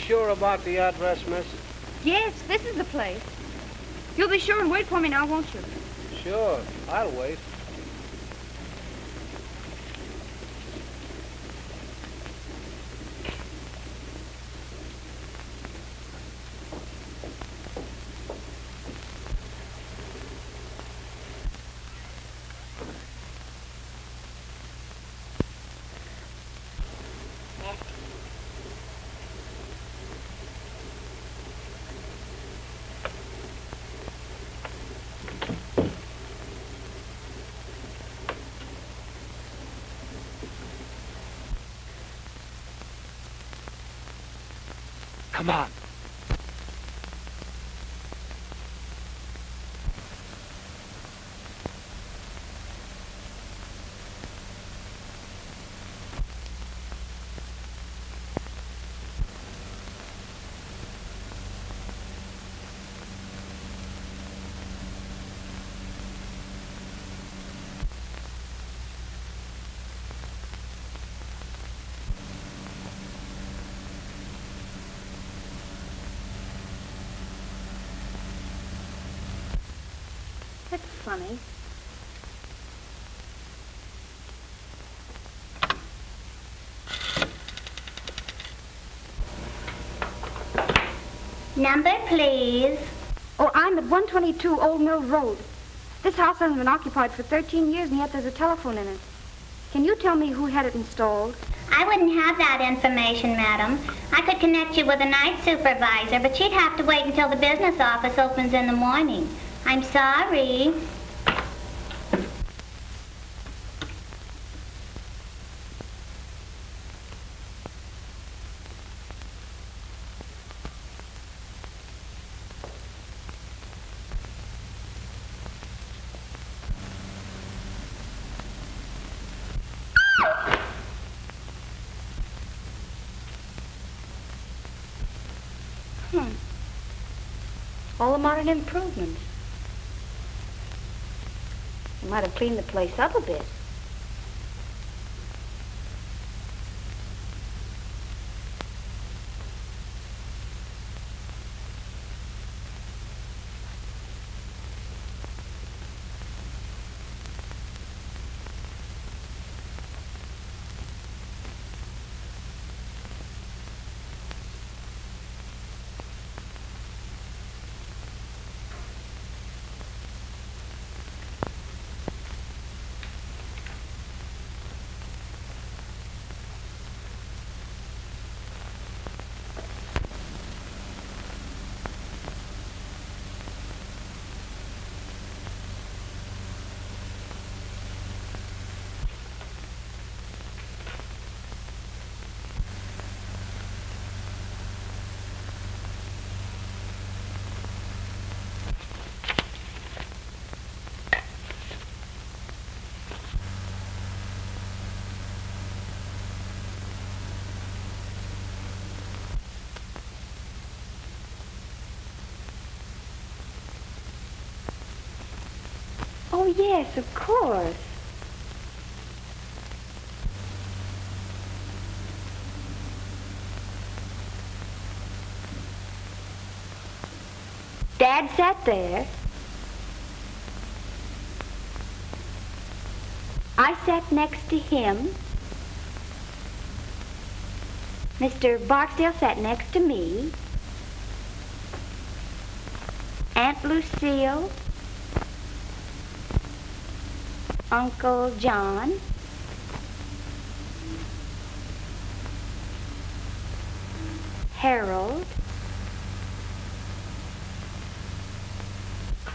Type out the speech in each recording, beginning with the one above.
sure about the address, miss? Yes, this is the place. You'll be sure and wait for me now, won't you? Sure, I'll wait. Come on. That's funny. Number, please. Oh, I'm at 122 Old Mill Road. This house hasn't been occupied for 13 years, and yet there's a telephone in it. Can you tell me who had it installed? I wouldn't have that information, madam. I could connect you with a night supervisor, but she'd have to wait until the business office opens in the morning. I'm sorry. All the modern improvements. You might have cleaned the place up a bit. Oh, yes, of course. Dad sat there. I sat next to him. Mr. Barksdale sat next to me. Aunt Lucille. Uncle John. Harold.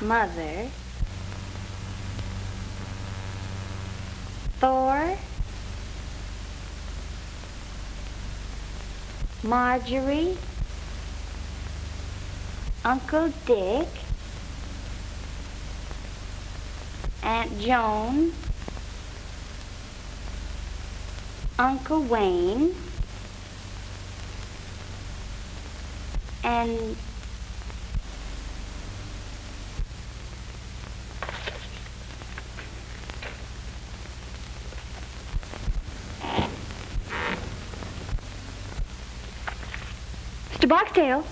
Mother. Thor. Marjorie. Uncle Dick. Aunt Joan. Uncle Wayne. And Mr. Mr. Barksdale?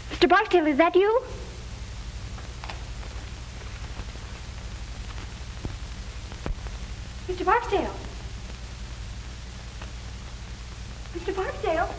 Mr. Barksdale, is that you? Mr. Barksdale? Mr. Barksdale?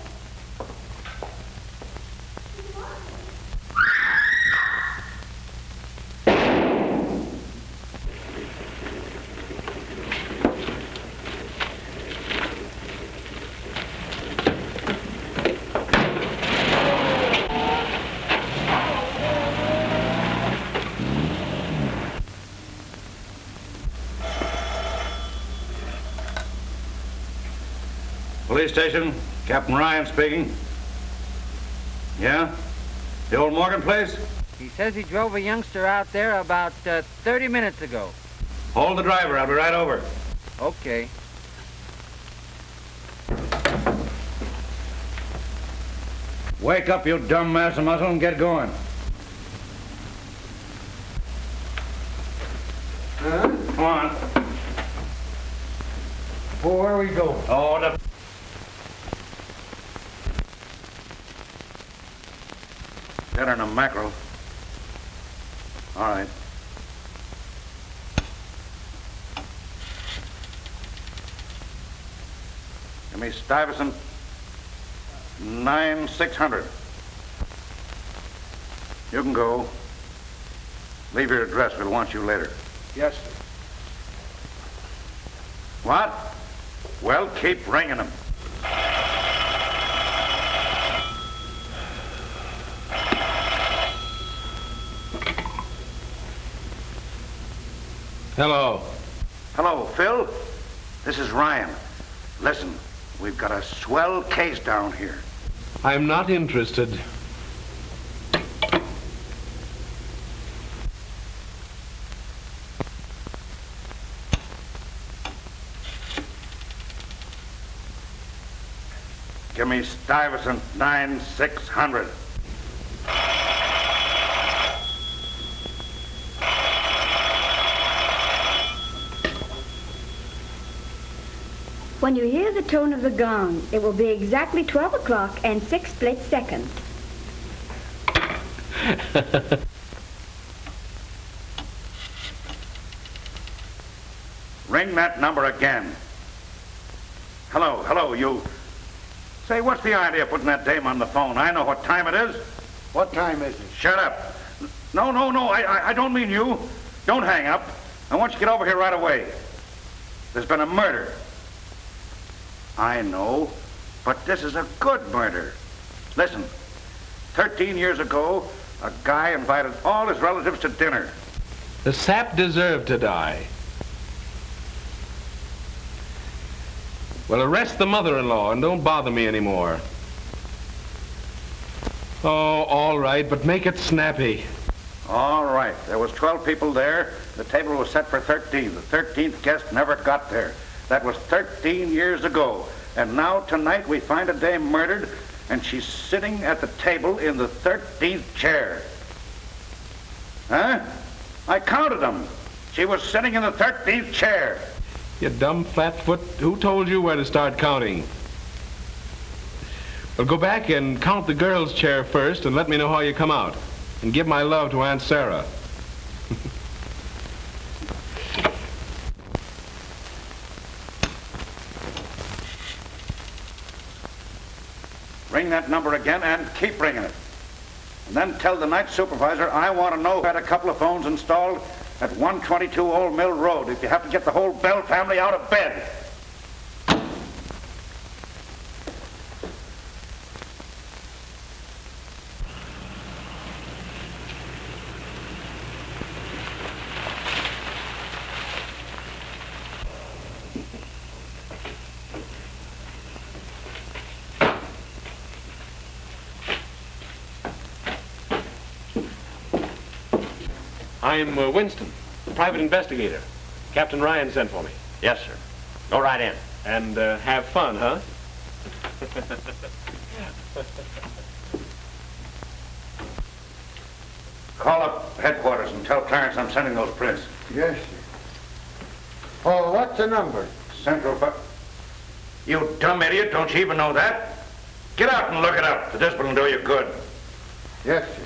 Police station, Captain Ryan speaking. Yeah? The old Morgan place? He says he drove a youngster out there about 30 minutes ago. Hold the driver, I'll be right over. Okay. Wake up, you dumb mass of muscle, and get going. Huh? Come on. Well, where are we going? Oh, the... Better than a mackerel. All right. Give me Stuyvesant 9600. You can go. Leave your address. We'll want you later. Yes, sir. What? Well, keep ringing them. Hello. Hello, Phil. This is Ryan. Listen, we've got a swell case down here. I'm not interested. Give me Stuyvesant 9600. When you hear the tone of the gong, it will be exactly 12 o'clock and 6 split seconds. Ring that number again. Hello, you. Say, what's the idea of putting that dame on the phone? I know what time it is. What time is it? Shut up. No, I don't mean you. Don't hang up. I want you to get over here right away. There's been a murder. I know, but this is a good murder. Listen, 13 years ago, a guy invited all his relatives to dinner. The sap deserved to die. Well, arrest the mother-in-law and don't bother me anymore. Oh, all right, but make it snappy. All right, there was 12 people there. The table was set for 13. The 13th guest never got there. That was 13 years ago. And now tonight we find a dame murdered, and she's sitting at the table in the 13th chair. Huh? I counted them. She was sitting in the 13th chair. You dumb flatfoot. Who told you where to start counting? Well, go back and count the girl's chair first and let me know how you come out. And give my love to Aunt Sarah. Ring that number again and keep ringing it. And then tell the night supervisor I want to know who had a couple of phones installed at 122 Old Mill Road if you have to get the whole Bell family out of bed. I'm Winston, private investigator. Captain Ryan sent for me. Yes, sir. Go right in. And have fun, huh? Call up headquarters and tell Clarence I'm sending those prints. Yes, sir. Oh, what's the number? Central You dumb idiot, don't you even know that? Get out and look it up. The discipline will do you good. Yes, sir.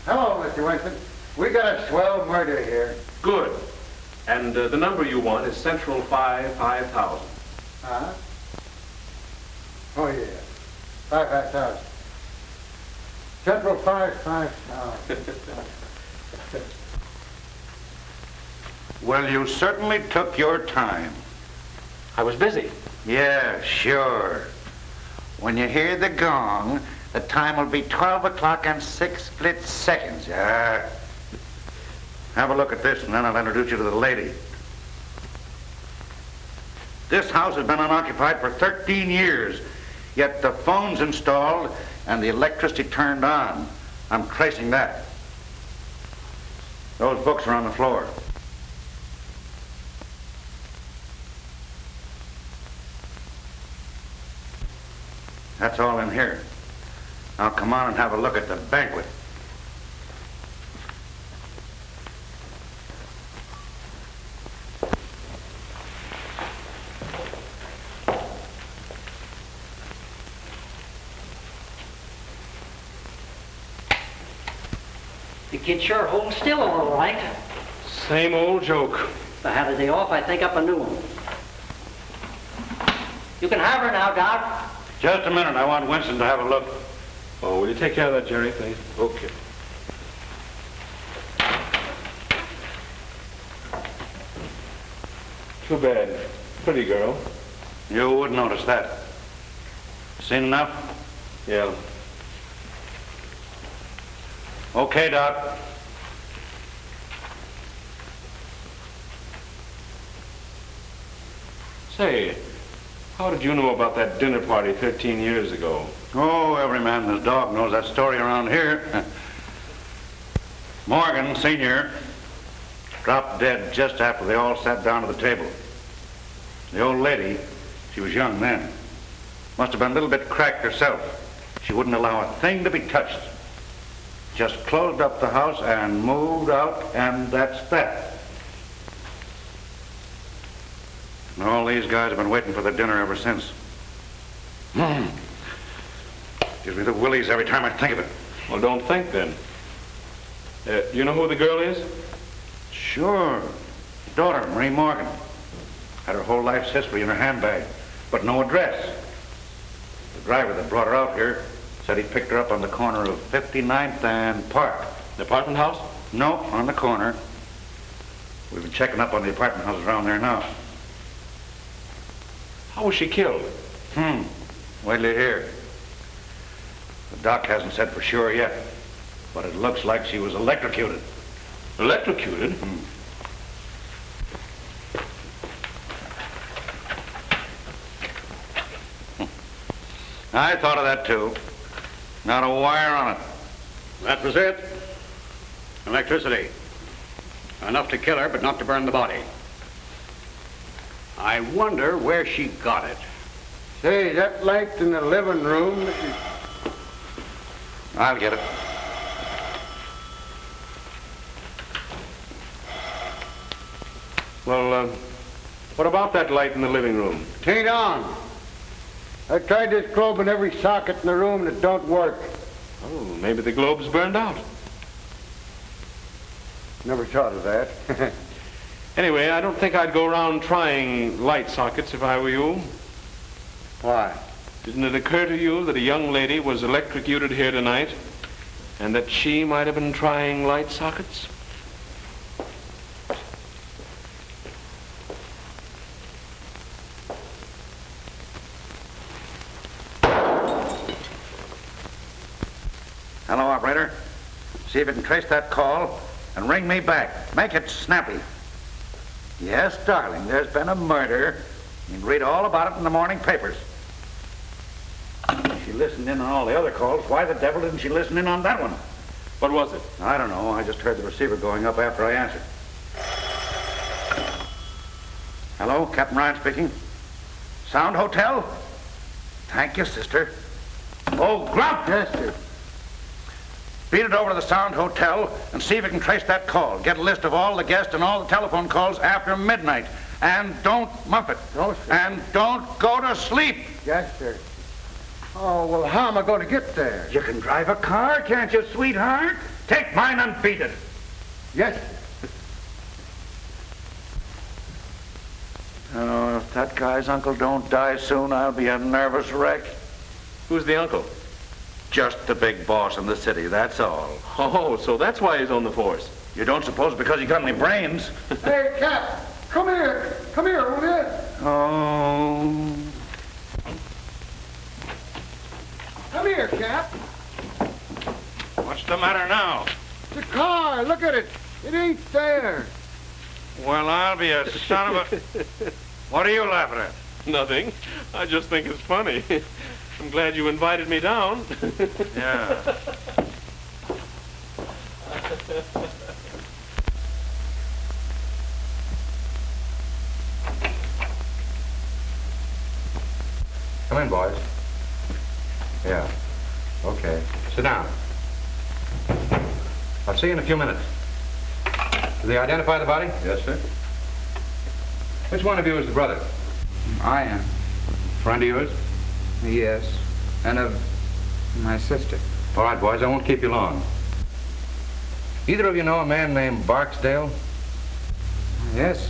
Hello, Mr. Winston. We got a swell murder here. Good. And the number you want is Central 5000. Huh? Oh, yeah. 5,000. Central 5,000. Well, you certainly took your time. I was busy. Yeah, sure. When you hear the gong, the time will be 12 o'clock and 6 split seconds. Have a look at this, and then I'll introduce you to the lady. This house has been unoccupied for 13 years, yet the phone's installed and the electricity turned on. I'm tracing that. Those books are on the floor. That's all in here. Now come on and have a look at the banquet. The kid sure holds still all right. Same old joke. If I had a day off, I'd think up a new one. You can have her now, Doc. Just a minute. I want Winston to have a look. Oh, will you take care of that, Jerry, please? Okay. Too bad. Pretty girl. You wouldn't notice that. Seen enough? Yeah. Okay, Doc. Say, how did you know about that dinner party 13 years ago? Oh, every man and his dog knows that story around here. Morgan, Sr., dropped dead just after they all sat down to the table. The old lady, she was young then, must have been a little bit cracked herself. She wouldn't allow a thing to be touched. Just closed up the house and moved out, and that's that. And all these guys have been waiting for the dinner ever since. Gives me the willies every time I think of it. Well, don't think then. You know who the girl is? Sure. Daughter, Marie Morgan. Had her whole life's history in her handbag, but no address. The driver that brought her out here said he picked her up on the corner of 59th and Park. The apartment house? No, on the corner. We've been checking up on the apartment houses around there now. How was she killed? Wait till you hear. The doc hasn't said for sure yet, but it looks like she was electrocuted. Electrocuted? I thought of that too. Not a wire on it. That was it. Electricity. Enough to kill her, but not to burn the body. I wonder where she got it. Say, that light in the living room... I'll get it. Well, what about that light in the living room? Tain't on. I tried this globe in every socket in the room and it don't work. Oh, maybe the globe's burned out. Never thought of that. Anyway, I don't think I'd go around trying light sockets if I were you. Why? Didn't it occur to you that a young lady was electrocuted here tonight and that she might have been trying light sockets? Hello, operator. See if you can trace that call and ring me back. Make it snappy. Yes, darling, there's been a murder. You can read all about it in the morning papers. She listened in on all the other calls. Why the devil didn't she listen in on that one? What was it? I don't know. I just heard the receiver going up after I answered. Hello, Captain Ryan speaking. Sound Hotel? Thank you, sister. Oh, Grump! Yes, sir. Beat it over to the Sound Hotel and see if you can trace that call. Get a list of all the guests and all the telephone calls after midnight. And don't muff it. No, sir. And don't go to sleep. Yes, sir. Oh, well, how am I going to get there? You can drive a car, can't you, sweetheart? Take mine and beat it. Yes, sir. Oh, if that guy's uncle don't die soon, I'll be a nervous wreck. Who's the uncle? Just the big boss in the city, that's all. Oh, so that's why he's on the force. You don't suppose because he got any brains? Hey, Cap, come here. Come here, will you? Oh. Come here, Cap. What's the matter now? The car, look at it. It ain't there. Well, I'll be a son of a... What are you laughing at? Nothing. I just think it's funny. I'm glad you invited me down. Yeah. Come in, boys. Yeah. Okay. Sit down. I'll see you in a few minutes. Did they identify the body? Yes, sir. Which one of you is the brother? I am. Friend of yours? Yes. And of my sister. All right, boys, I won't keep you long. Either of you know a man named Barksdale? Yes,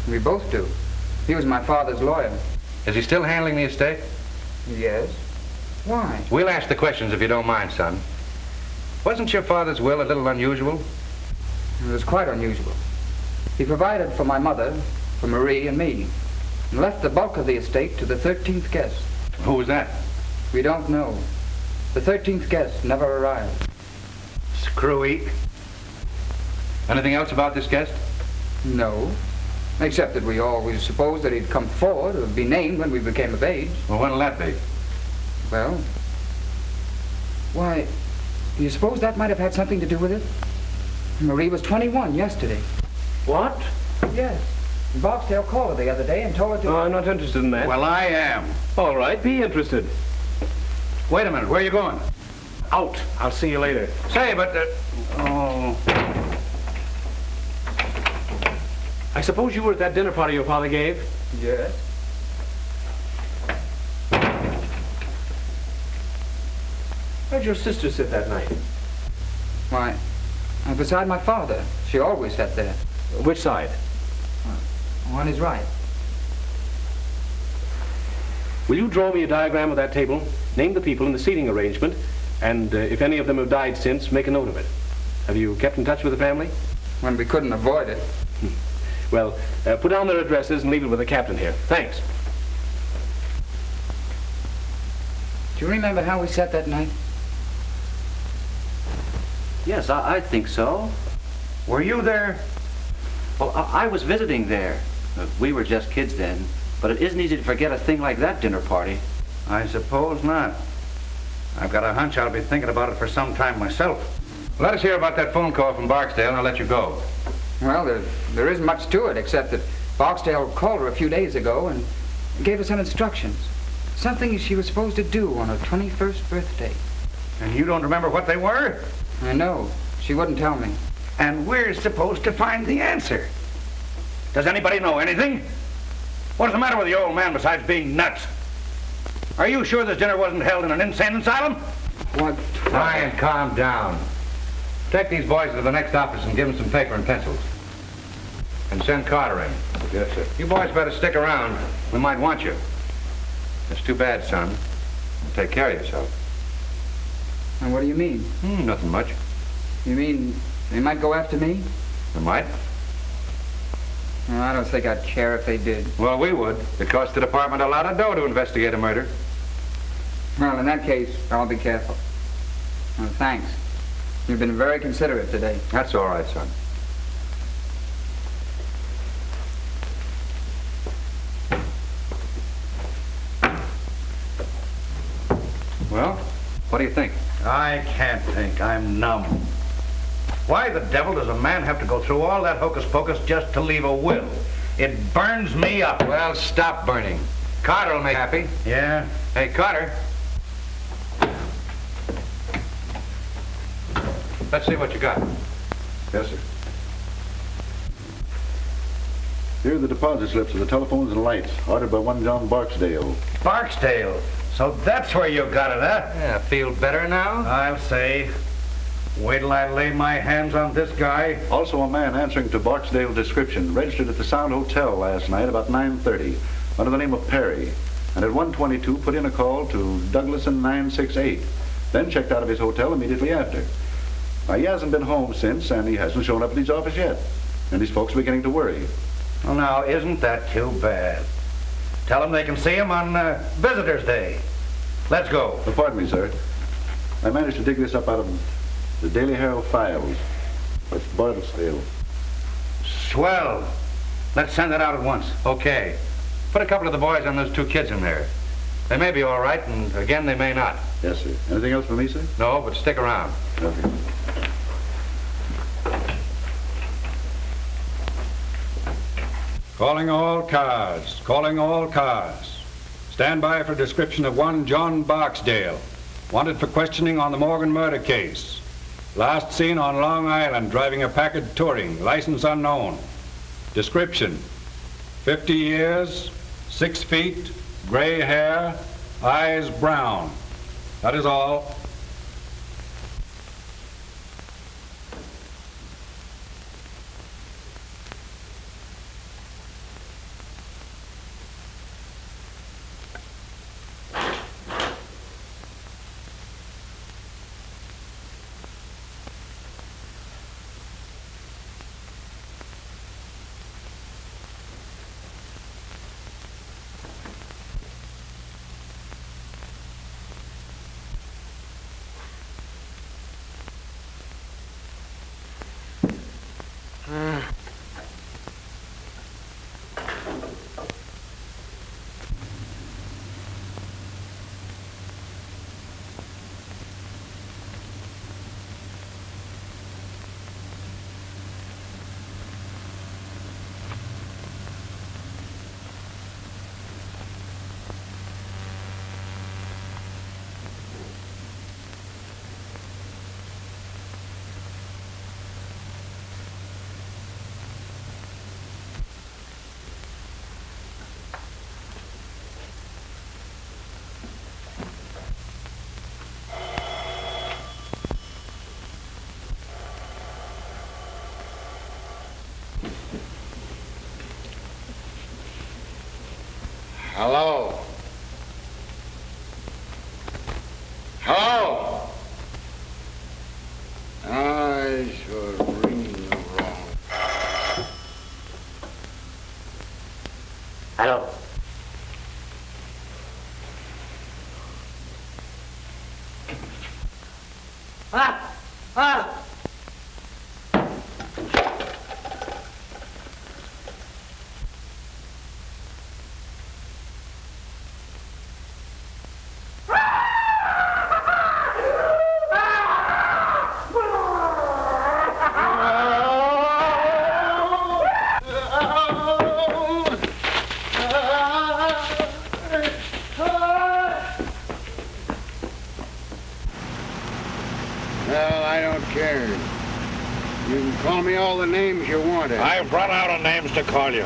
we both do. He was my father's lawyer. Is he still handling the estate? Yes. Why? We'll ask the questions if you don't mind, son. Wasn't your father's will a little unusual? It was quite unusual. He provided for my mother, for Marie and me, and left the bulk of the estate to the 13th guest. Who was that? We don't know. The 13th guest never arrived. Screwy. Anything else about this guest? No. Except that we always supposed that he'd come forward or be named when we became of age. Well, when'll that be? Well, why, do you suppose that might have had something to do with it? Marie was 21 yesterday. What? Yes. Barksdale called her the other day and told her to... Oh, I'm not interested in that. Well, I am. All right, be interested. Wait a minute, where are you going? Out. I'll see you later. Say, but... Oh... I suppose you were at that dinner party your father gave? Yes. Where'd your sister sit that night? Why, beside my father. She always sat there. Which side? On his right. Will you draw me a diagram of that table, name the people in the seating arrangement, and if any of them have died since, make a note of it? Have you kept in touch with the family? When we couldn't avoid it. Well, put down their addresses and leave it with the captain here. Thanks. Do you remember how we sat that night? Yes, I think so. Were you there? Well, I was visiting there. We were just kids then. But it isn't easy to forget a thing like that dinner party. I suppose not. I've got a hunch I'll be thinking about it for some time myself. Let us hear about that phone call from Barksdale and I'll let you go. Well, there isn't much to it, except that Barksdale called her a few days ago and gave her some instructions. Something she was supposed to do on her 21st birthday. And you don't remember what they were? I know. She wouldn't tell me. And we're supposed to find the answer. Does anybody know anything? What's the matter with the old man besides being nuts? Are you sure this dinner wasn't held in an insane asylum? What? Try and calm down. Take these boys to the next office and give them some paper and pencils. And send Carter in. Yes, sir. You boys better stick around. We might want you. It's too bad, son. Take care of yourself. And what do you mean? Nothing much. You mean they might go after me? They might. Well, I don't think I'd care if they did. Well, we would. It costs the department a lot of dough to investigate a murder. Well, in that case, I'll be careful. Well, thanks. You've been very considerate today. That's all right, son. Well, what do you think? I can't think. I'm numb. Why the devil does a man have to go through all that hocus pocus just to leave a will? It burns me up. Well, stop burning. Carter will make you happy. Yeah? Hey, Carter. Let's see what you got. Yes, sir. Here are the deposit slips of the telephones and lights, ordered by one John Barksdale. Barksdale? So that's where you got it, huh? Yeah, feel better now? I'll say. Wait till I lay my hands on this guy. Also a man answering to Barksdale's description, registered at the Sound Hotel last night about 9:30, under the name of Perry, and at 1:22 put in a call to Douglason 968, then checked out of his hotel immediately after. Now, he hasn't been home since, and he hasn't shown up at his office yet, and his folks are beginning to worry. Well, now, isn't that too bad? Tell them they can see him on Visitor's Day. Let's go. Pardon me, sir. I managed to dig this up out of the Daily Herald files. It's Barksdale. Swell. Let's send it out at once. Okay. Put a couple of the boys and those two kids in there. They may be all right, and again, they may not. Yes, sir. Anything else for me, sir? No, but stick around. Okay. Calling all cars. Calling all cars. Stand by for description of one John Barksdale, wanted for questioning on the Morgan murder case. Last seen on Long Island driving a Packard Touring, license unknown. Description: 50 years, 6 feet, gray hair, eyes brown. That is all. Hello? Hello? I should ring the wrong. Hello. Ah! Ah! Well, I don't care. You can call me all the names you want. I've run out of names to call you.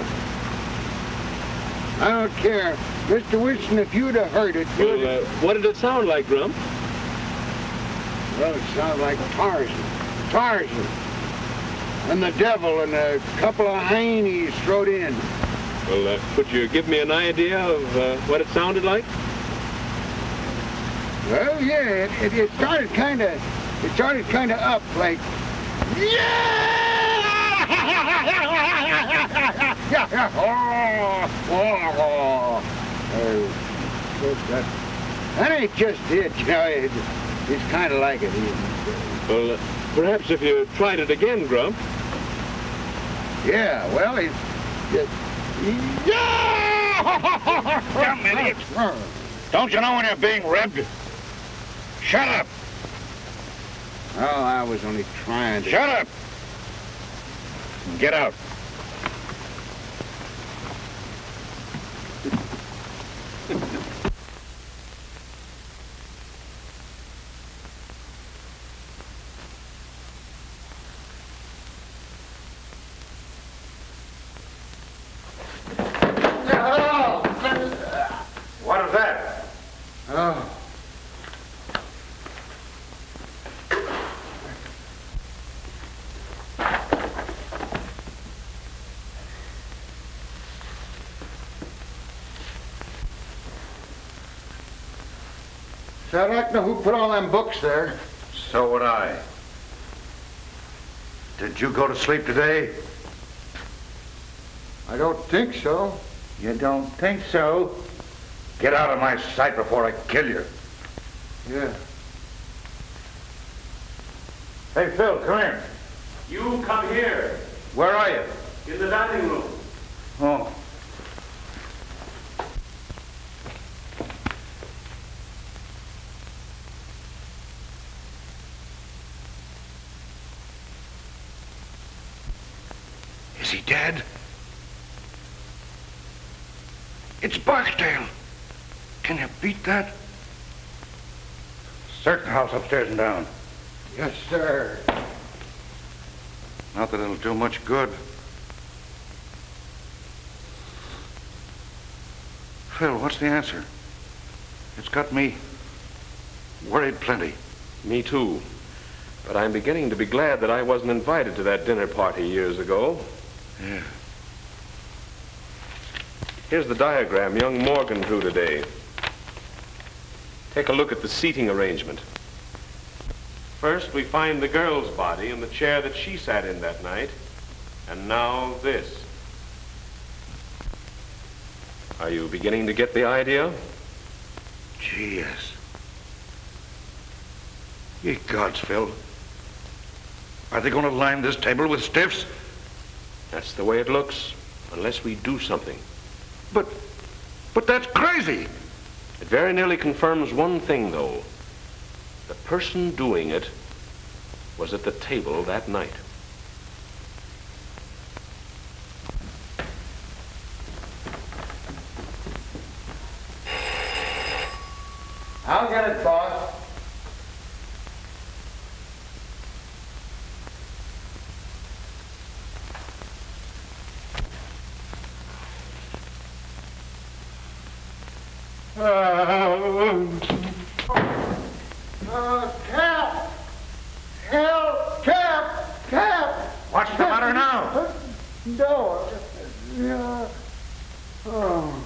I don't care. Mr. Wilson, if you'd have heard it, you'd... Well, what did it sound like, Grump? Well, it sounds like Tarzan. Tarzan. And the devil and a couple of heinies thrown in. Well, could you give me an idea of what it sounded like? Well, yeah, it started kind of... It started kind of up, like... That ain't just it, you know. It's kind of like it. Well, perhaps if you tried it again, Grump. Yeah, well, it's... Damn idiot. Don't you know when you're being ribbed? Shut up. Oh, I was only trying to... Shut up. Get out. I'd like to know who put all them books there. So would I. Did you go to sleep today? I don't think so. You don't think so? Get out of my sight before I kill you. Yeah. Hey, Phil, come here. You come here. Where are you? In the dining room. Oh. Is he dead? It's Barksdale. Can you beat that? Search the house upstairs and down. Yes, sir. Not that it'll do much good. Phil, what's the answer? It's got me worried plenty. Me too. But I'm beginning to be glad that I wasn't invited to that dinner party years ago. Yeah. Here's the diagram young Morgan drew today. Take a look at the seating arrangement. First, we find the girl's body in the chair that she sat in that night. And now this. Are you beginning to get the idea? Gee, yes. Ye gods, Phil. Are they going to line this table with stiffs? That's the way it looks, unless we do something. But that's crazy. It very nearly confirms one thing, though. The person doing it was at the table that night. I'll get it, boss. Cap! Help! Cap! What's the matter now? No. Yeah. Oh.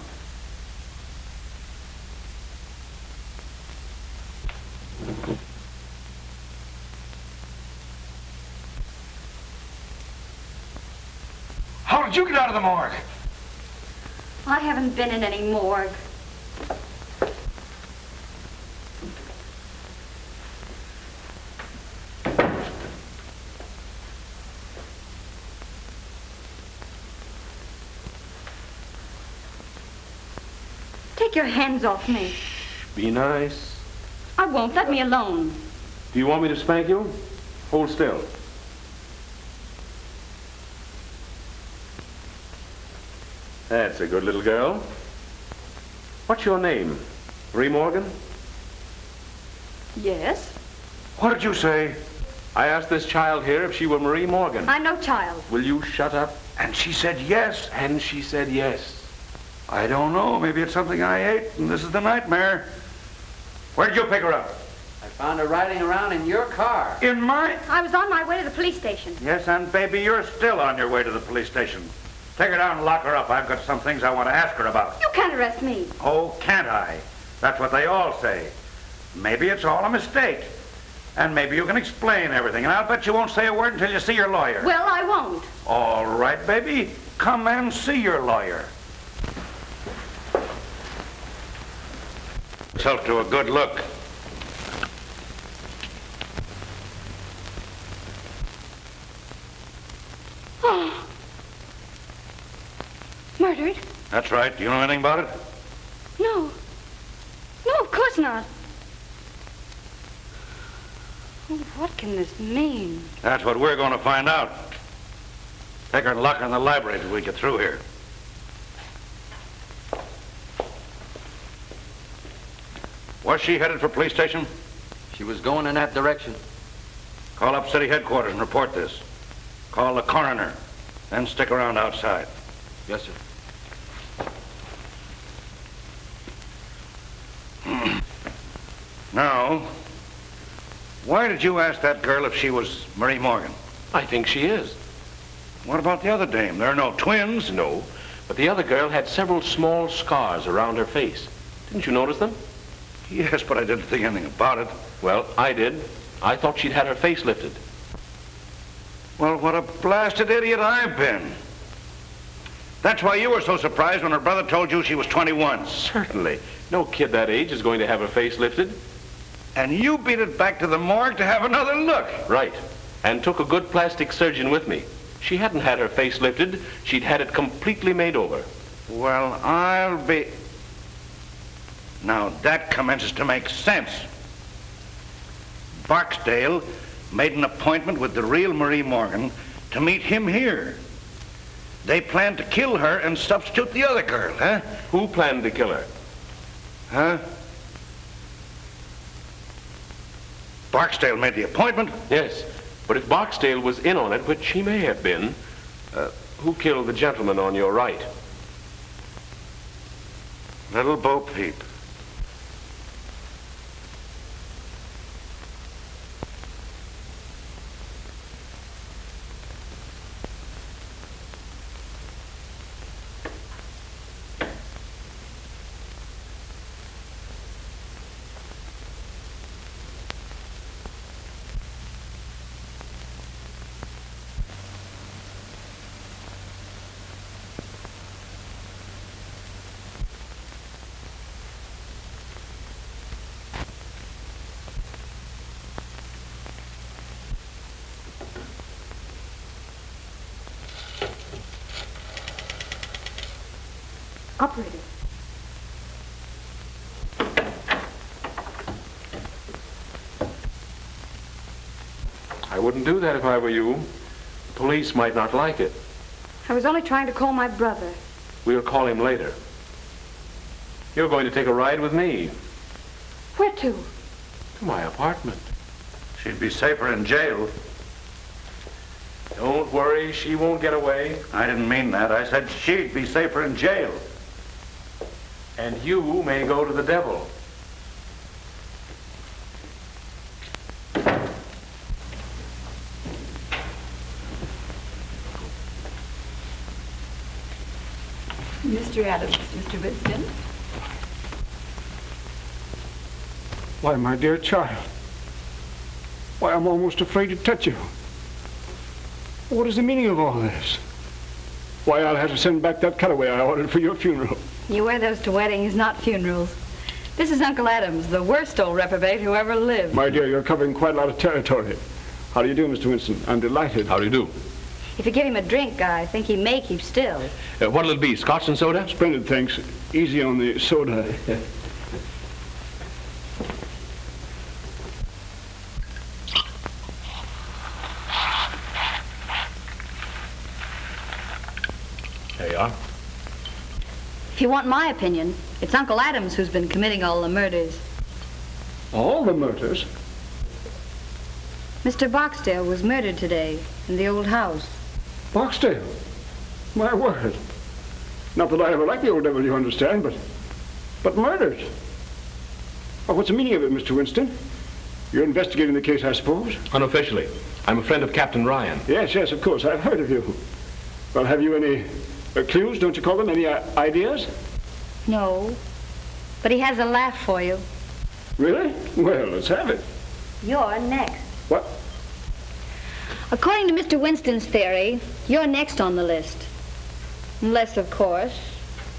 How did you get out of the morgue? I haven't been in any morgue. Take your hands off me. Be nice. I won't. Let me alone. Do you want me to spank you? Hold still. That's a good little girl. What's your name? Marie Morgan? Yes? What did you say? I asked this child here if she were Marie Morgan. I'm no child. Will you shut up? And she said yes. And she said yes. I don't know. Maybe it's something I ate, and this is the nightmare. Where did you pick her up? I found her riding around in your car. In mine? I was on my way to the police station. Yes, and baby, you're still on your way to the police station. Take her down and lock her up. I've got some things I want to ask her about. You can't arrest me. Oh, can't I? That's what they all say. Maybe it's all a mistake. And maybe you can explain everything. And I'll bet you won't say a word until you see your lawyer. Well, I won't. All right, baby. Come and see your lawyer. Yourself to a good look. Oh. Murdered? That's right. Do you know anything about it? No. No, of course not. Oh, what can this mean? That's what we're going to find out. Take her and lock her in the library till we get through here. Was she headed for police station? She was going in that direction. Call up city headquarters and report this. Call the coroner. Then stick around outside. Yes, sir. Now, why did you ask that girl if she was Marie Morgan? I think she is. What about the other dame? There are no twins. No, but the other girl had several small scars around her face. Didn't you notice them? Yes, but I didn't think anything about it. Well, I did. I thought she'd had her face lifted. Well, what a blasted idiot I've been. That's why you were so surprised when her brother told you she was 21. Certainly. No kid that age is going to have her face lifted. And you beat it back to the morgue to have another look. Right. And took a good plastic surgeon with me. She hadn't had her face lifted. She'd had it completely made over. Well, I'll be... Now, that commences to make sense. Barksdale made an appointment with the real Marie Morgan to meet him here. They planned to kill her and substitute the other girl, huh? Who planned to kill her? Huh? Barksdale made the appointment? Yes, but if Barksdale was in on it, which he may have been, who killed the gentleman on your right? Little Bo Peep. Operator. I wouldn't do that if I were you. The police might not like it. I was only trying to call my brother. We'll call him later. You're going to take a ride with me. Where to? To my apartment. She'd be safer in jail. Don't worry, she won't get away. I didn't mean that. I said she'd be safer in jail. And you may go to the devil. Mr. Adams, Mr. Winston. Why, my dear child. Why, I'm almost afraid to touch you. What is the meaning of all this? Why, I'll have to send back that cutaway I ordered for your funeral. You wear those to weddings, not funerals. This is Uncle Adams, the worst old reprobate who ever lived. My dear, you're covering quite a lot of territory. How do you do, Mr. Winston? I'm delighted. How do you do? If you give him a drink, I think he may keep still. What'll it be, scotch and soda? Splendid, thanks. Easy on the soda. There you are. If you want my opinion, it's Uncle Adams who's been committing all the murders. All the murders? Mr. Barksdale was murdered today in the old house. Barksdale? My word. Not that I ever liked the old devil, you understand, but murdered. Oh, what's the meaning of it, Mr. Winston? You're investigating the case, I suppose? Unofficially. I'm a friend of Captain Ryan. Yes, of course. I've heard of you. Well, have you any clues, don't you call them? Any ideas? No, but he has a laugh for you. Really? Well, let's have it. You're next. What? According to Mr. Winston's theory, you're next on the list. Unless, of course,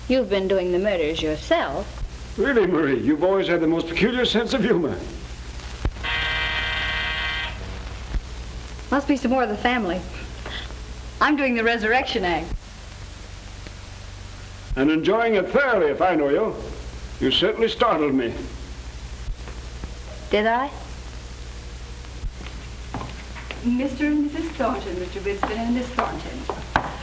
you've been doing the murders yourself. Really, Marie, you've always had the most peculiar sense of humor. Must be some more of the family. I'm doing the resurrection act. And enjoying it thoroughly, if I know you. You certainly startled me. Did I? Mr. and Mrs. Thornton, Mr. Winston and Miss Thornton.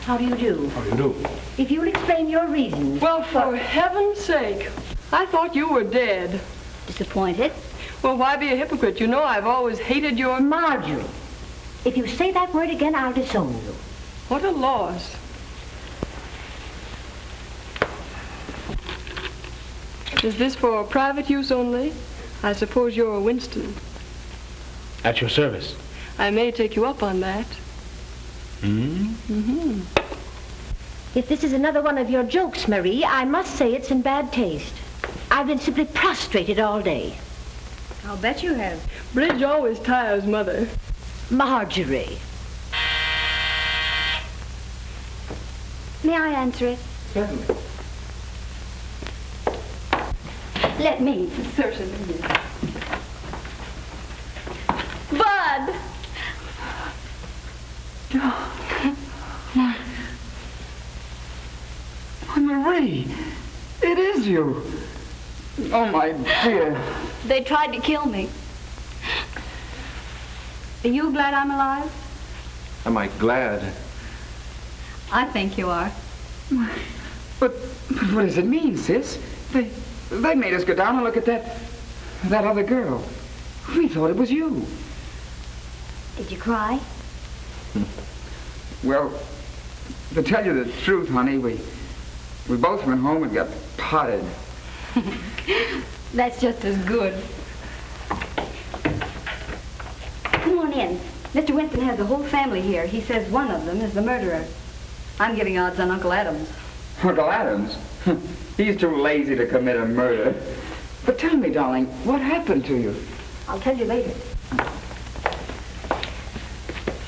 How do you do? How do you do? If you'll explain your reasons. Well, for heaven's sake, I thought you were dead. Disappointed? Well, why be a hypocrite? You know I've always hated your... Marjorie, if you say that word again, I'll disown you. What a loss. Is this for private use only? I suppose you're a Winston. At your service. I may take you up on that. Mm-hmm. If this is another one of your jokes, Marie, I must say it's in bad taste. I've been simply prostrated all day. I'll bet you have. Bridge always tires Mother. Marjorie. May I answer it? Certainly. Let me. Certainly. Bud! Marie, it is you. Oh, my dear. They tried to kill me. Are you glad I'm alive? Am I glad? I think you are. But what does it mean, sis? They made us go down and look at that other girl. We thought it was you. Did you cry? Well, to tell you the truth, honey, we both went home and got potted. That's just as good. Come on in. Mr. Winston has the whole family here. He says one of them is the murderer. I'm giving odds on Uncle Adams. Uncle Adams? He's too lazy to commit a murder. But tell me, darling, what happened to you? I'll tell you later.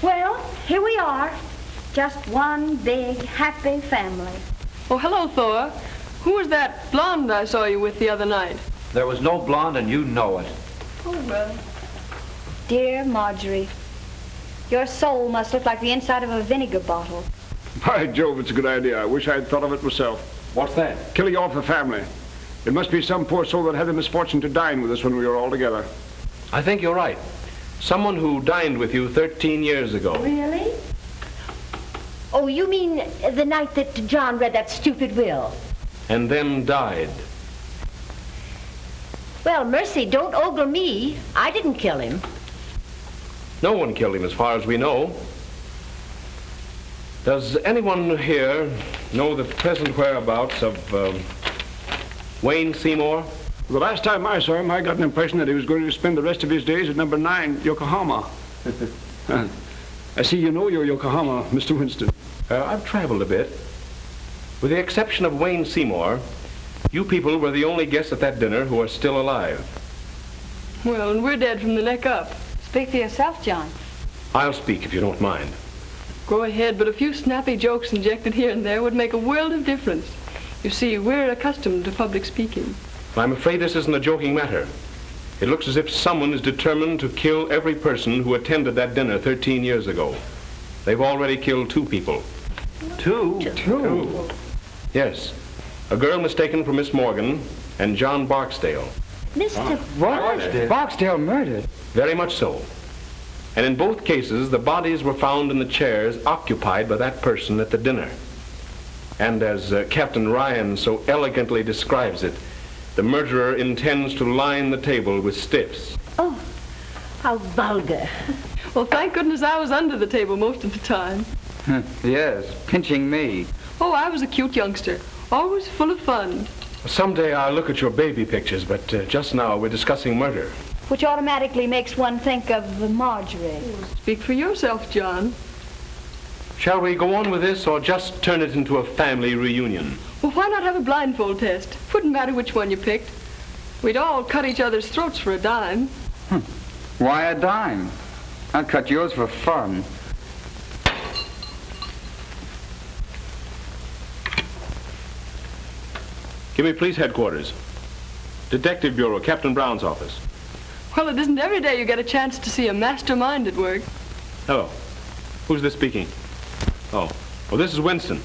Well, here we are. Just one big, happy family. Oh, hello, Thor. Who was that blonde I saw you with the other night? There was no blonde, and you know it. Oh, well. Dear Marjorie, your soul must look like the inside of a vinegar bottle. By Jove, it's a good idea. I wish I'd thought of it myself. What's that? Killing off the family. It must be some poor soul that had the misfortune to dine with us when we were all together. I think you're right. Someone who dined with you 13 years ago. Really? Oh, you mean the night that John read that stupid will? And then died. Well, mercy, don't ogle me. I didn't kill him. No one killed him as far as we know. Does anyone here know the present whereabouts of Wayne Seymour? The last time I saw him, I got an impression that he was going to spend the rest of his days at number 9, Yokohama. I see you know your Yokohama, Mr. Winston. I've traveled a bit. With the exception of Wayne Seymour, you people were the only guests at that dinner who are still alive. Well, and we're dead from the neck up. Speak for yourself, John. I'll speak if you don't mind. Go ahead, but a few snappy jokes injected here and there would make a world of difference. You see, we're accustomed to public speaking. I'm afraid this isn't a joking matter. It looks as if someone is determined to kill every person who attended that dinner 13 years ago. They've already killed 2 people. Two? Two? Yes. A girl mistaken for Miss Morgan and John Barksdale. Mr. What? Barksdale murdered? Very much so. And in both cases, the bodies were found in the chairs occupied by that person at the dinner. And as Captain Ryan so elegantly describes it, the murderer intends to line the table with stiffs. Oh, how vulgar. Well, thank goodness I was under the table most of the time. Yes, pinching me. Oh, I was a cute youngster, always full of fun. Someday I'll look at your baby pictures, but just now we're discussing murder. Which automatically makes one think of Marjorie. Speak for yourself, John. Shall we go on with this or just turn it into a family reunion? Well, why not have a blindfold test? Wouldn't matter which one you picked. We'd all cut each other's throats for a dime. Why a dime? I'd cut yours for fun. Give me police headquarters. Detective Bureau, Captain Brown's office. Well, it isn't every day you get a chance to see a mastermind at work. Hello. Who's this speaking? Oh, this is Winston.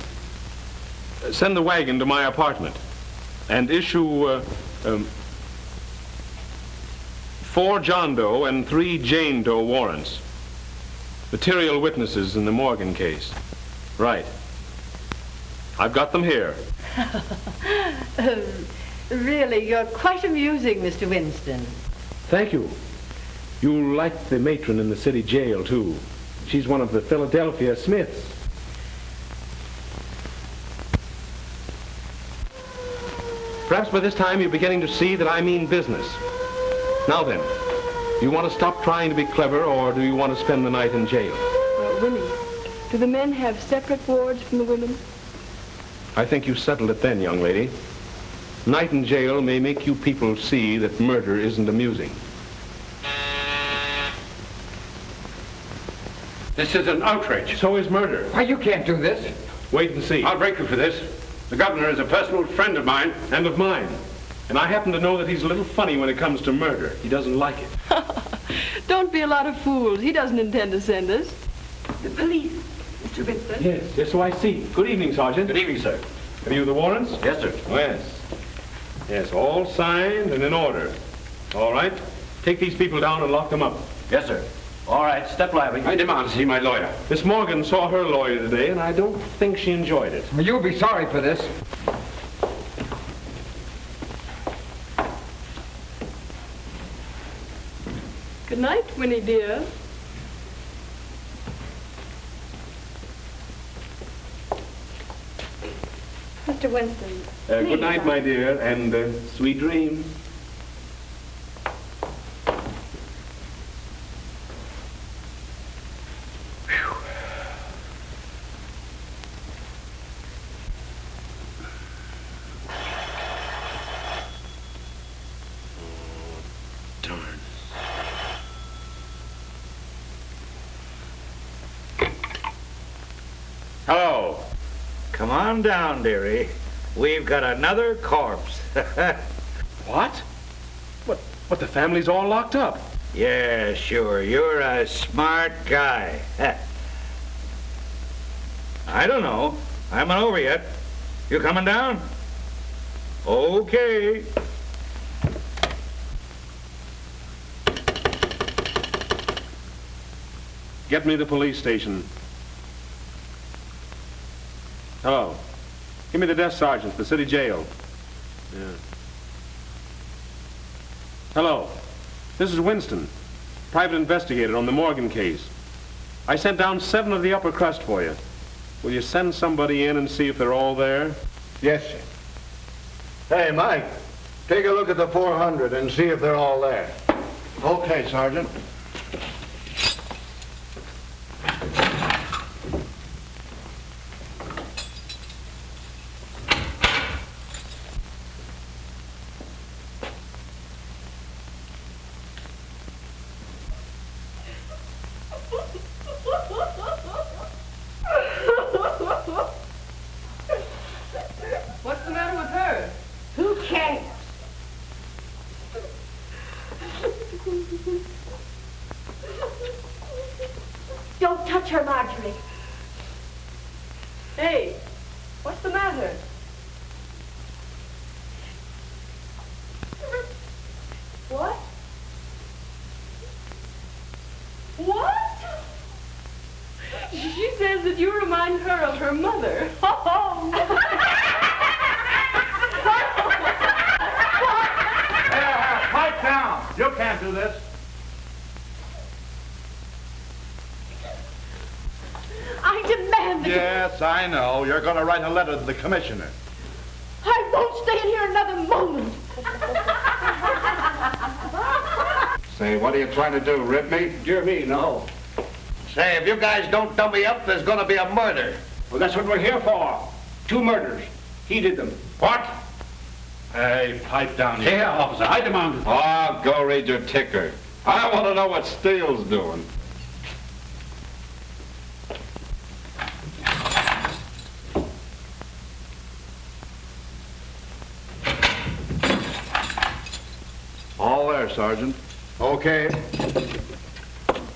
Send the wagon to my apartment and issue 4 John Doe and 3 Jane Doe warrants. Material witnesses in the Morgan case. Right. I've got them here. Really, you're quite amusing, Mr. Winston. Thank you. You'll like the matron in the city jail, too. She's one of the Philadelphia Smiths. Perhaps by this time you're beginning to see that I mean business. Now then, do you want to stop trying to be clever, or do you want to spend the night in jail? Winnie, do the men have separate wards from the women? I think you settled it then, young lady. Night in jail may make you people see that murder isn't amusing. This is an outrage. So is murder. Why, you can't do this. Wait and see. I'll break you for this. The governor is a personal friend of mine. And of mine. And I happen to know that he's a little funny when it comes to murder. He doesn't like it. Don't be a lot of fools. He doesn't intend to send us. The police, Mr. Vincent. Yes, so I see. Good evening, Sergeant. Good evening, sir. Have you the warrants? Yes, sir. Yes. Yes, all signed and in order. All right. Take these people down and lock them up. Yes, sir. All right, step lively. I demand to see my lawyer. Miss Morgan saw her lawyer today, and I don't think she enjoyed it. Well, you'll be sorry for this. Good night, Winnie dear. Mr. Winston. Good night, my dear, and sweet dreams. Hello. Come on down, dearie. We've got another corpse. What? What, the family's all locked up? Yeah, sure. You're a smart guy. I don't know. I haven't over yet. You coming down? Okay. Get me to the police station. Hello. Give me the desk sergeant, the city jail. Yeah. Hello. This is Winston, private investigator on the Morgan case. I sent down 7 of the upper crust for you. Will you send somebody in and see if they're all there? Yes, sir. Hey, Mike, take a look at the 400 and see if they're all there. Okay, Sergeant. What's the matter with her? Who cares? Don't touch her, Marjorie. Hey, what's the matter? What? What? She says that you remind her of her mother. Pipe down. You can't do this. I demand that Yes, I know. You're going to write a letter to the commissioner. I won't stay in here another moment. Say, what are you trying to do, rip me? Dear me, no. Say, if you guys don't dump me up, there's going to be a murder. Well, that's what we're here for. 2 murders. He did them. What? Hey, pipe down here. Yeah, officer, I demand it. Oh, go read your ticker. I want to know what Steele's doing. All there, Sergeant. Okay.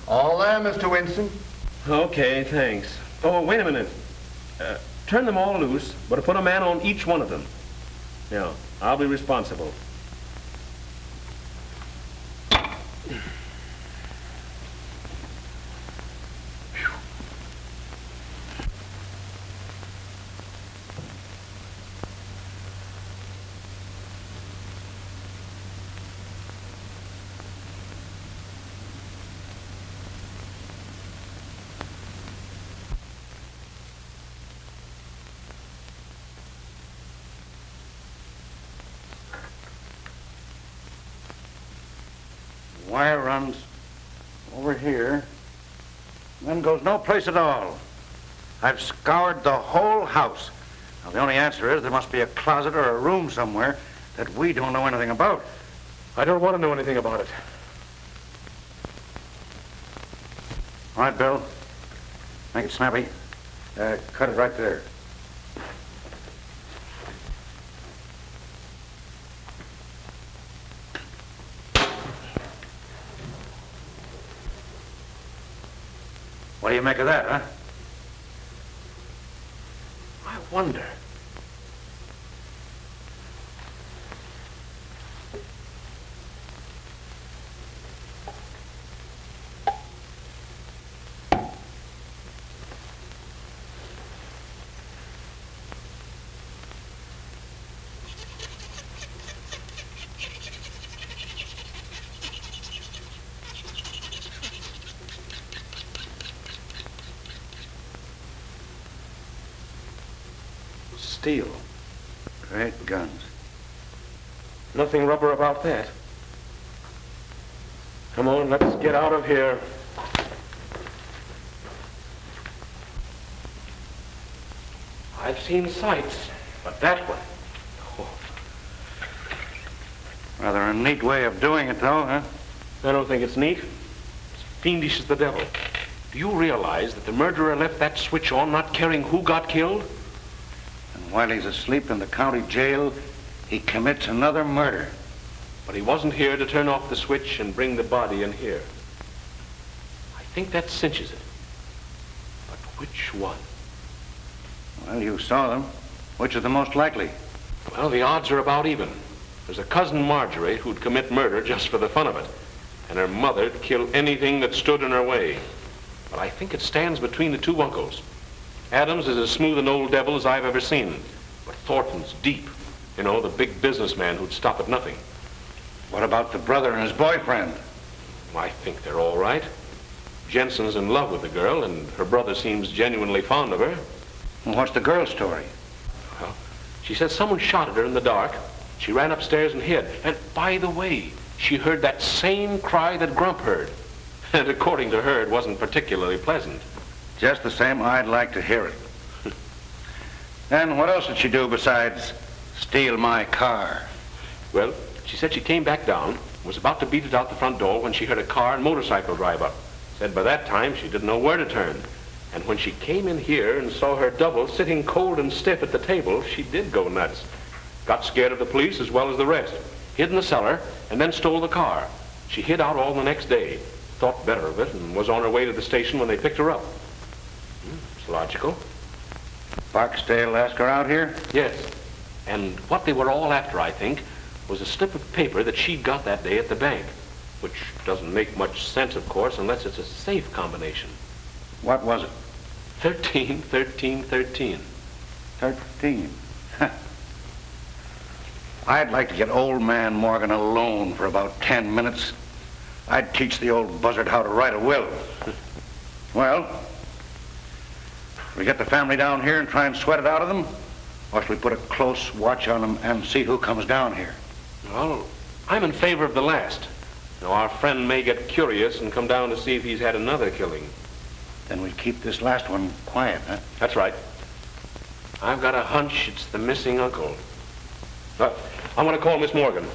All there, Mr. Winston? Okay, thanks. Oh, wait a minute. Turn them all loose, but put a man on each one of them. Yeah, I'll be responsible. Wire runs over here, then goes no place at all. I've scoured the whole house. Now, the only answer is there must be a closet or a room somewhere that we don't know anything about. I don't want to know anything about it. All right, Bill. Make it snappy. Cut it right there. What do you make of that, huh? I wonder. Steel. Great guns. Nothing rubber about that. Come on, let's get out of here. I've seen sights, but that one. Oh. Rather a neat way of doing it, though, huh? I don't think it's neat. It's fiendish as the devil. Do you realize that the murderer left that switch on, not caring who got killed? And while he's asleep in the county jail, he commits another murder. But he wasn't here to turn off the switch and bring the body in here. I think that cinches it. But which one? Well, you saw them. Which is the most likely? Well, the odds are about even. There's a cousin Marjorie who'd commit murder just for the fun of it. And her mother'd kill anything that stood in her way. But I think it stands between the two uncles. Adams is as smooth an old devil as I've ever seen. But Thornton's deep. You know, the big businessman who'd stop at nothing. What about the brother and his boyfriend? I think they're all right. Jensen's in love with the girl, and her brother seems genuinely fond of her. Well, what's the girl's story? Well, she says someone shot at her in the dark. She ran upstairs and hid. And by the way, she heard that same cry that Grump heard. And according to her, it wasn't particularly pleasant. Just the same, I'd like to hear it. And what else did she do besides steal my car? Well, she said she came back down, was about to beat it out the front door when she heard a car and motorcycle drive up. Said by that time she didn't know where to turn. And when she came in here and saw her double sitting cold and stiff at the table, she did go nuts. Got scared of the police as well as the rest. Hid in the cellar and then stole the car. She hid out all the next day. Thought better of it and was on her way to the station when they picked her up. It's logical. Barksdale asked her out here? Yes. And what they were all after, I think, was a slip of paper that she'd got that day at the bank. Which doesn't make much sense, of course, unless it's a safe combination. What was it? 13, 13, 13. 13. I'd like to get old man Morgan alone for about 10 minutes. I'd teach the old buzzard how to write a will. Well, we get the family down here and try and sweat it out of them, or shall we put a close watch on them and see who comes down here? Well, I'm in favor of the last. Now, our friend may get curious and come down to see if he's had another killing. Then we keep this last one quiet, huh? That's right. I've got a hunch it's the missing uncle. I'm going to call Miss Morgan.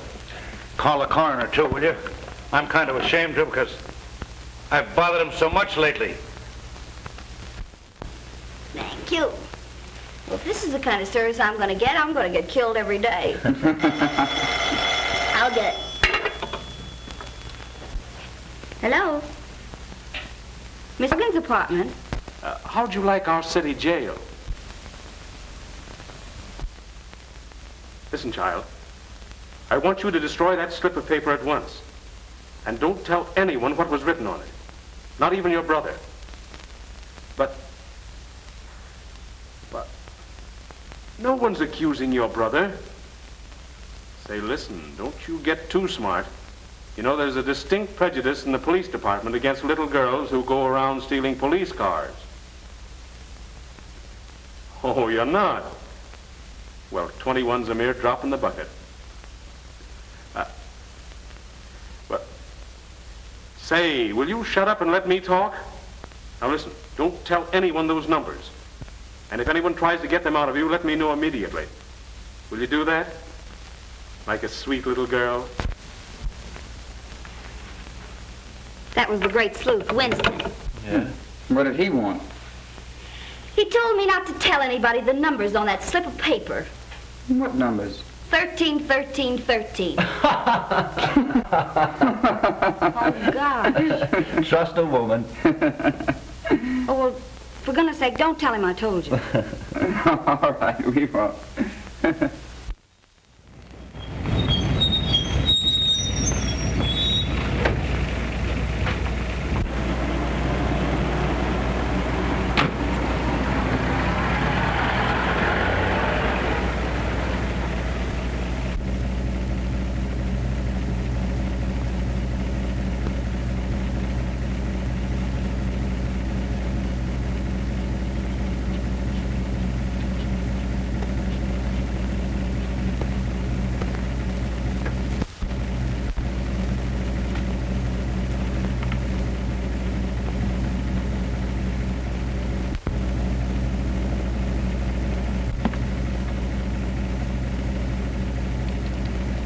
Call the coroner, too, will you? I'm kind of ashamed to because I've bothered him so much lately. Thank you. Well, if this is the kind of service I'm going to get killed every day. I'll get it. Hello? Miss Morgan's apartment. How'd you like our city jail? Listen, child. I want you to destroy that slip of paper at once. And don't tell anyone what was written on it. Not even your brother. But no one's accusing your brother. Say, listen, don't you get too smart. You know, there's a distinct prejudice in the police department against little girls who go around stealing police cars. Oh, you're not? Well, 21's a mere drop in the bucket. But, say, will you shut up and let me talk? Now listen, don't tell anyone those numbers. And if anyone tries to get them out of you, let me know immediately. Will you do that? Like a sweet little girl? That was the great sleuth, Winston. Yeah? What did he want? He told me not to tell anybody the numbers on that slip of paper. What numbers? 13, 13, 13. Oh, gosh. Trust a woman. Oh, well, for goodness sake, don't tell him I told you. All right, we won't.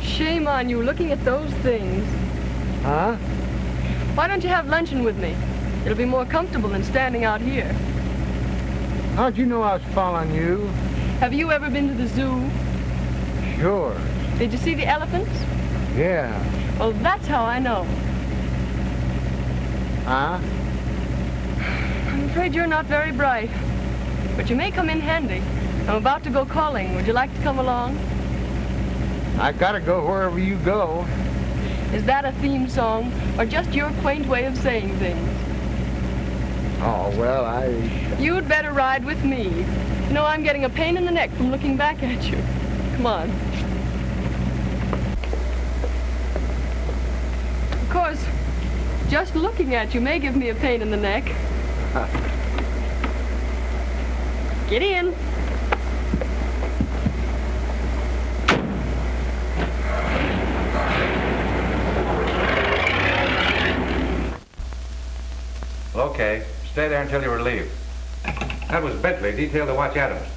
Shame on you, looking at those things. Huh? Why don't you have luncheon with me? It'll be more comfortable than standing out here. How'd you know I was following you? Have you ever been to the zoo? Sure. Did you see the elephants? Yeah. Well, that's how I know. Huh? I'm afraid you're not very bright, but you may come in handy. I'm about to go calling. Would you like to come along? I gotta go wherever you go. Is that a theme song, or just your quaint way of saying things? Oh, well, You'd better ride with me. You know, I'm getting a pain in the neck from looking back at you. Come on. Of course, just looking at you may give me a pain in the neck. Get in. Okay, stay there until you're relieved. That was Bentley, detailed to watch Adams.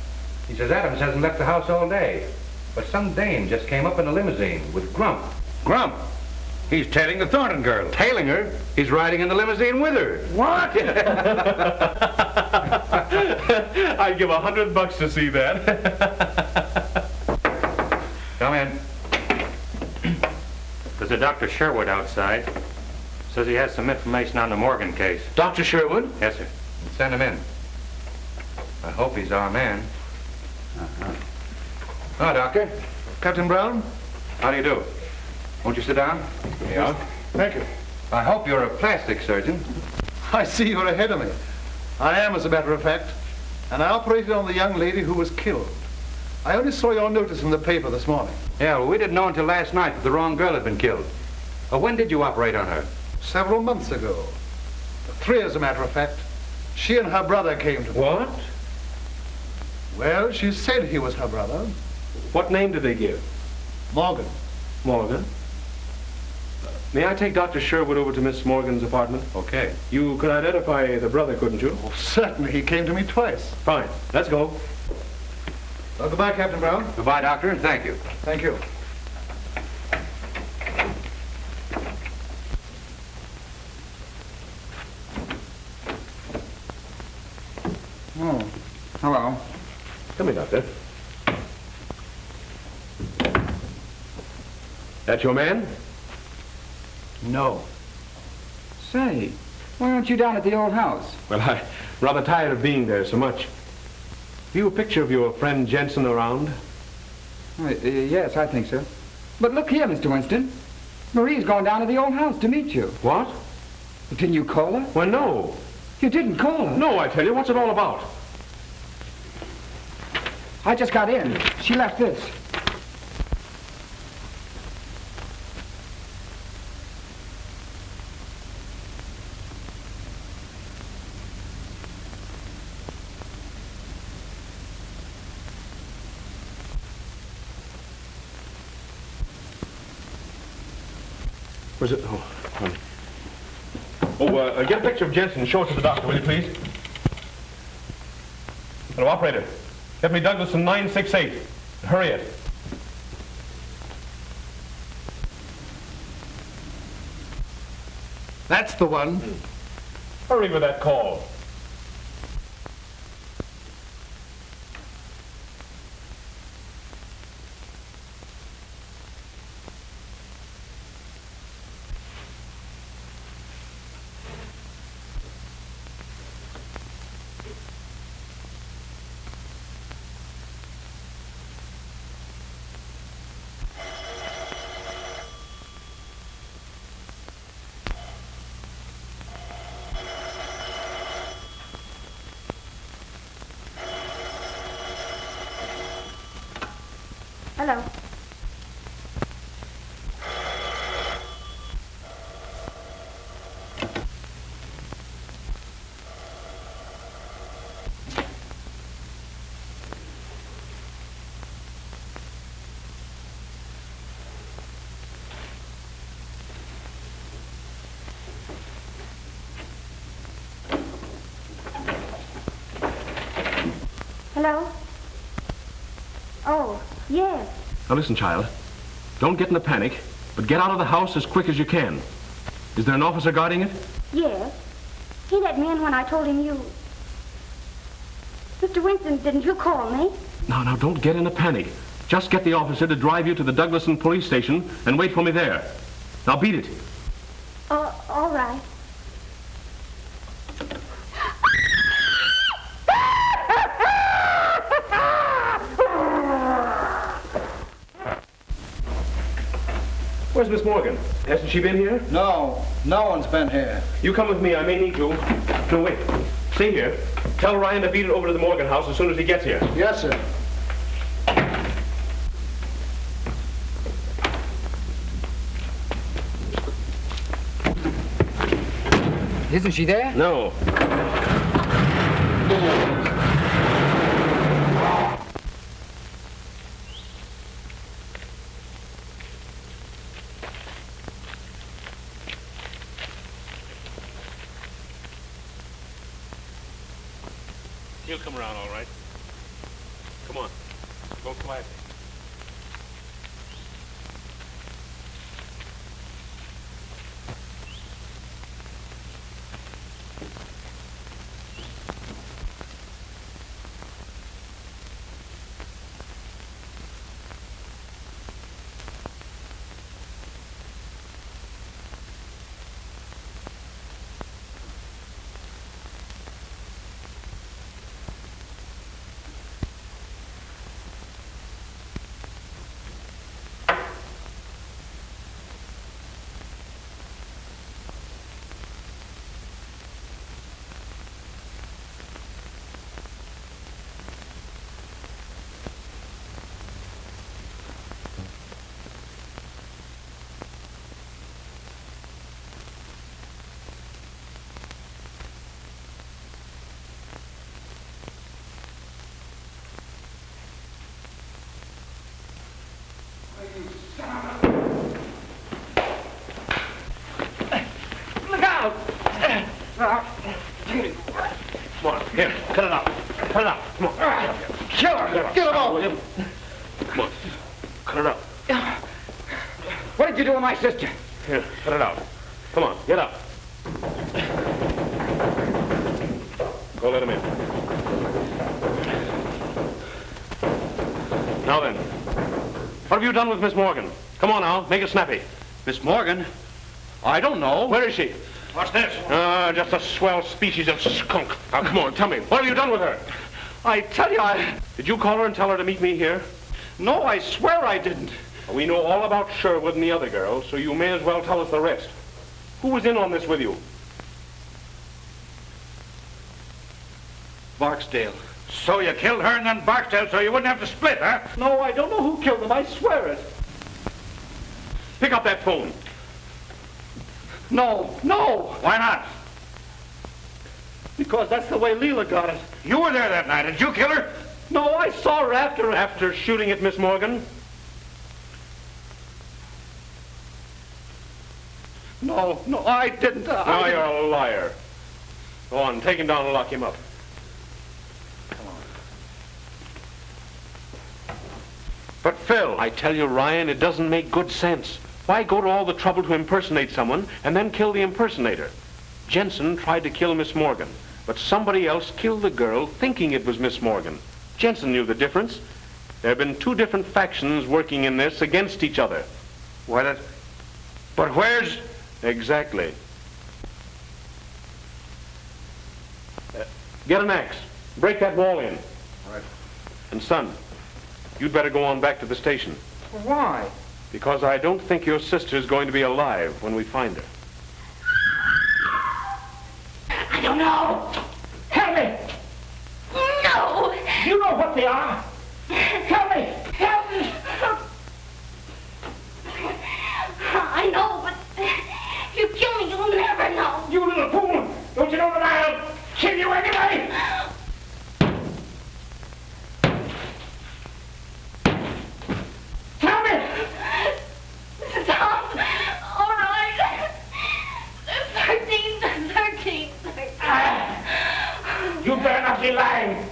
He says Adams hasn't left the house all day. But some dame just came up in a limousine with Grump. Grump? He's tailing the Thornton girl. Tailing her? He's riding in the limousine with her. What? I'd give $100 to see that. Come in. There's a Dr. Sherwood outside. Says he has some information on the Morgan case. Dr. Sherwood? Yes, sir. Send him in. I hope he's our man. Oh, Doctor. Captain Brown. How do you do? Won't you sit down? Yeah. Thank you. I hope you're a plastic surgeon. I see you're ahead of me. I am, as a matter of fact. And I operated on the young lady who was killed. I only saw your notice in the paper this morning. Yeah, well, we didn't know until last night that the wrong girl had been killed. When did you operate on her? Several months ago. 3, as a matter of fact. She and her brother came to me. What? Well, she said he was her brother. What name did they give? Morgan. Morgan? May I take Dr. Sherwood over to Miss Morgan's apartment? Okay. You could identify the brother, couldn't you? Oh, certainly. He came to me twice. Fine. Let's go. Well, goodbye, Captain Brown. Goodbye, Doctor, and thank you. Thank you. Oh, hello. Come in, Doctor. That your man? No. Say, why aren't you down at the old house? Well, I'm rather tired of being there so much. Have you a picture of your friend Jensen around? Yes, I think so. But look here, Mr. Winston. Marie's gone down to the old house to meet you. What? Didn't you call her? Well, no. You didn't call her? No, I tell you. What's it all about? I just got in. She left this. Was it? Oh, honey. Oh, get a picture of Jensen and show it to the doctor, will you, please? Hello, operator. Get me Douglas in 968. Hurry it. That's the one. Hurry with that call. Hello. Hello? Oh, yes. Now listen, child. Don't get in a panic, but get out of the house as quick as you can. Is there an officer guarding it? Yes. He let me in when I told him you... Mr. Winston, didn't you call me? Now, don't get in a panic. Just get the officer to drive you to the Douglaston police station and wait for me there. Now beat it. All right. Where's Miss Morgan? Hasn't she been here? No, no one's been here. You come with me. I may need to. No, wait. Stay here. Tell Ryan to beat it over to the Morgan house as soon as he gets here. Yes, sir. Isn't she there? No. He'll come around all right. Come on. Go quietly. Look out! Come on, here, cut it out. Cut it out. Come on. Kill her! Get him off! Come on. Cut it out. What did you do with my sister? Here, cut it out. Come on, get up. Go let him in. Now then, what have you done with Miss Morgan? Come on now, make it snappy. Miss Morgan? I don't know. Where is she? What's this? Just a swell species of skunk. Now, come on, tell me, what have you done with her? I tell you, Did you call her and tell her to meet me here? No, I swear I didn't. We know all about Sherwood and the other girls, so you may as well tell us the rest. Who was in on this with you? Barksdale. So you killed her and then Barksdale so you wouldn't have to split, huh? No, I don't know who killed them. I swear it. Pick up that phone. No, no. Why not? Because that's the way Leela got it. You were there that night. Did you kill her? No, I saw her after... After shooting at Miss Morgan? No, I didn't. Now you're a liar. Go on, take him down and lock him up. Come on. But Phil... I tell you, Ryan, it doesn't make good sense. Why go to all the trouble to impersonate someone and then kill the impersonator? Jensen tried to kill Miss Morgan, but somebody else killed the girl thinking it was Miss Morgan. Jensen knew the difference. There have been two different factions working in this against each other. But where's... Exactly. Get an axe. Break that wall in. All right. And son, you'd better go on back to the station. Why? Because I don't think your sister's going to be alive when we find her. I don't know. Help me. No. You know what they are. Help me. Help me. I know, but if you kill me, you'll never know. You little fool. Don't you know that I'll kill you anyway? Tell me. Stop. All right. 13. You better not be lying.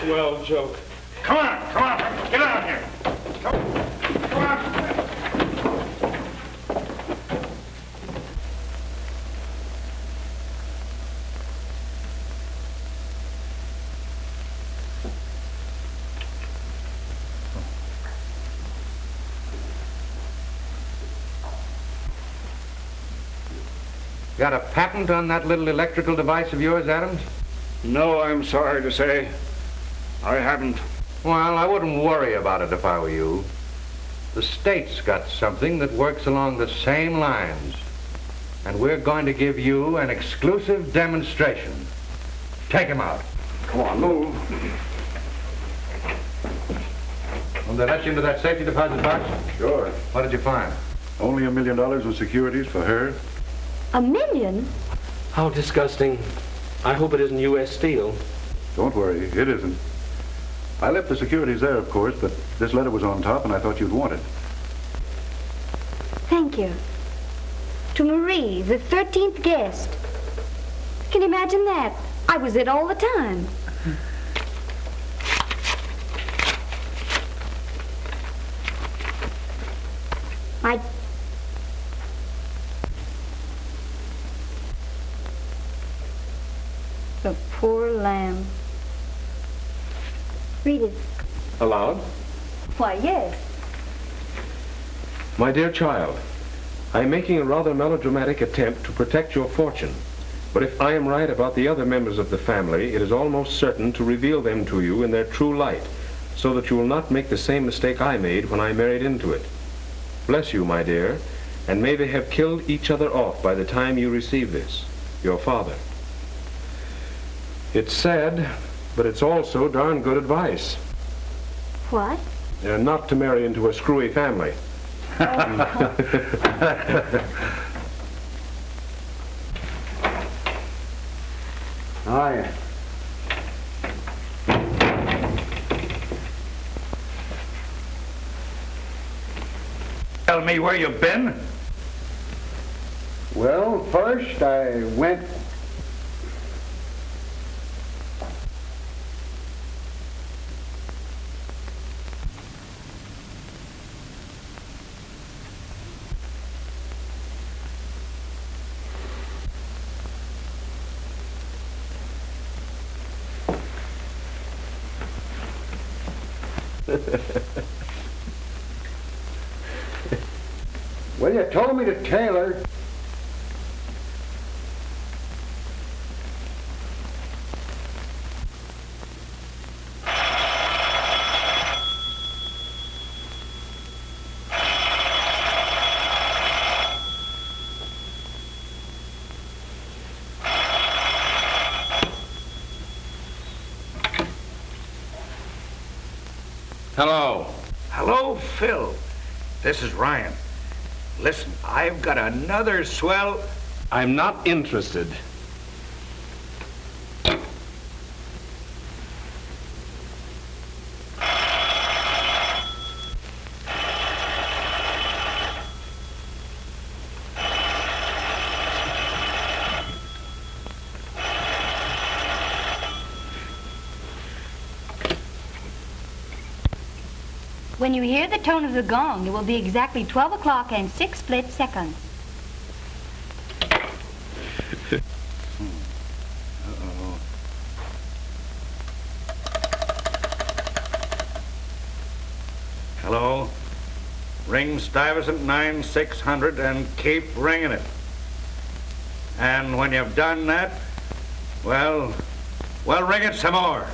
Swell joke. Come on. Get out here. Come on. Got a patent on that little electrical device of yours, Adams? No, I'm sorry to say. I haven't. Well, I wouldn't worry about it if I were you. The state's got something that works along the same lines. And we're going to give you an exclusive demonstration. Take him out. Come on, move. Will they let you into that safety deposit box? Sure. What did you find? Only $1 million in securities for her. $1 million? How disgusting. I hope it isn't U.S. Steel. Don't worry, it isn't. I left the securities there, of course, but this letter was on top and I thought you'd want it. Thank you. To Marie, the 13th guest. Can you imagine that? I was it all the time. The poor lamb. Read it. Aloud? Why, yes. My dear child, I am making a rather melodramatic attempt to protect your fortune. But if I am right about the other members of the family, it is almost certain to reveal them to you in their true light, so that you will not make the same mistake I made when I married into it. Bless you, my dear, and may they have killed each other off by the time you receive this. Your father. It's sad, but it's also darn good advice. What? Not to marry into a screwy family. Hiya. Tell me where you've been. Well, first I went... Well, you told me to tailor. Hello. Hello, Phil. This is Ryan. Listen, I've got another swell... I'm not interested. When you hear the tone of the gong, it will be exactly 12 o'clock and 6 split seconds. Uh-oh. Hello? Ring Stuyvesant 9600 and keep ringing it. And when you've done that, well, ring it some more.